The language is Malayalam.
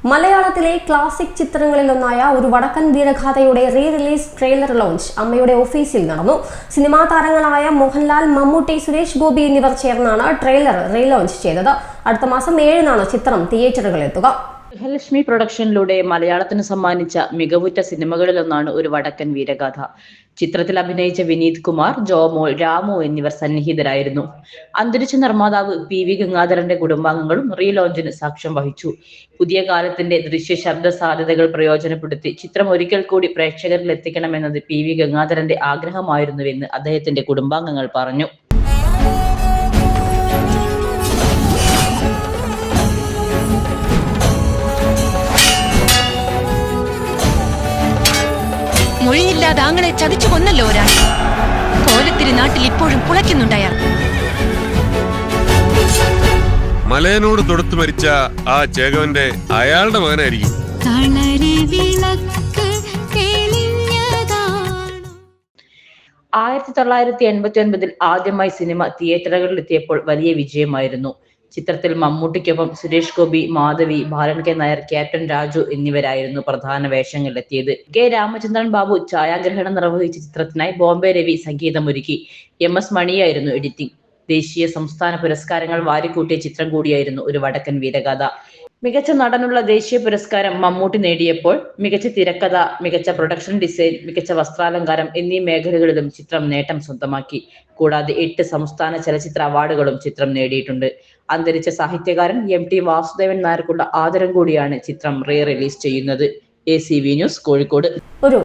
മലയാളത്തിലെ ക്ലാസിക് ചിത്രങ്ങളിലൊന്നായ ഒരു വടക്കൻ വീരഗാഥയുടെ റീ റിലീസ് ട്രെയിലർ ലോഞ്ച് അമ്മയുടെ ഓഫീസിൽ നടന്നു. സിനിമാ താരങ്ങളായ മോഹൻലാൽ, മമ്മൂട്ടി, സുരേഷ് ഗോപി എന്നിവർ ചേർന്നാണ് ട്രെയിലർ റീ ലോഞ്ച് ചെയ്തത്. അടുത്ത മാസം 7-നാണ് ചിത്രം തിയേറ്ററുകളിലെത്തുക. ഗൃഹലക്ഷ്മി പ്രൊഡക്ഷനിലൂടെ മലയാളത്തിന് സമ്മാനിച്ച മികവുറ്റ സിനിമകളിലൊന്നാണ് ഒരു വടക്കൻ വീരഗാഥ. ചിത്രത്തിൽ അഭിനയിച്ച വിനീത് കുമാർ, ജോമോൾ, രാമു എന്നിവർ സന്നിഹിതരായിരുന്നു. അന്തരിച്ച നിർമ്മാതാവ് PV ഗംഗാധരന്റെ കുടുംബാംഗങ്ങളും റീ ലോഞ്ചിന് സാക്ഷ്യം വഹിച്ചു. പുതിയ കാലത്തിന്റെ ദൃശ്യ ശബ്ദ സാധ്യതകൾ പ്രയോജനപ്പെടുത്തി ചിത്രം ഒരിക്കൽ കൂടി പ്രേക്ഷകരിൽ എത്തിക്കണമെന്നത് PV ഗംഗാധരന്റെ ആഗ്രഹമായിരുന്നുവെന്ന് അദ്ദേഹത്തിന്റെ കുടുംബാംഗങ്ങൾ പറഞ്ഞു. മൊഴിയില്ലാതെ ആങ്ങളെ ചതിച്ചു കൊന്നല്ലോ ഒരാൾ. കോലത്തിരി നാട്ടിൽ ഇപ്പോഴും പുളയ്ക്കുന്നുണ്ടയാൾ. മലയനോട് തൊടുത്തു മരിച്ച ആ ചേകവന്റെ അയാളുടെ മകനായിരിക്കും. 1989 ആദ്യമായി സിനിമ തിയേറ്ററുകളിലെത്തിയപ്പോൾ വലിയ വിജയമായിരുന്നു. ചിത്രത്തിൽ മമ്മൂട്ടിക്കൊപ്പം സുരേഷ് ഗോപി, മാധവി, ബാലൻ കെ നായർ, ക്യാപ്റ്റൻ രാജു എന്നിവരായിരുന്നു പ്രധാന വേഷങ്ങളിലെത്തിയത്. കെ രാമചന്ദ്രൻ ബാബു ഛായാഗ്രഹണം നിർവഹിച്ച ചിത്രത്തിനായി ബോംബെ രവി സംഗീതമൊരുക്കി. MS മണിയായിരുന്നു എഡിറ്റിംഗ്. ദേശീയ സംസ്ഥാന പുരസ്കാരങ്ങൾ വാരിക്കൂട്ടിയ ചിത്രം കൂടിയായിരുന്നു ഒരു വടക്കൻ വീരഗാഥ. മികച്ച നടനുള്ള ദേശീയ പുരസ്കാരം മമ്മൂട്ടി നേടിയപ്പോൾ മികച്ച തിരക്കഥ, മികച്ച പ്രൊഡക്ഷൻ ഡിസൈൻ, മികച്ച വസ്ത്രാലങ്കാരം എന്നീ മേഖലകളിലും ചിത്രം നേട്ടം സ്വന്തമാക്കി. കൂടാതെ 8 സംസ്ഥാന ചലച്ചിത്ര അവാർഡുകളും ചിത്രം നേടിയിട്ടുണ്ട്. അന്തരിച്ച സാഹിത്യകാരൻ MT വാസുദേവൻ നായർക്കുള്ള ആദരം കൂടിയാണ് ചിത്രം റീ റിലീസ് ചെയ്യുന്നത്. ACV news, Kozhikode.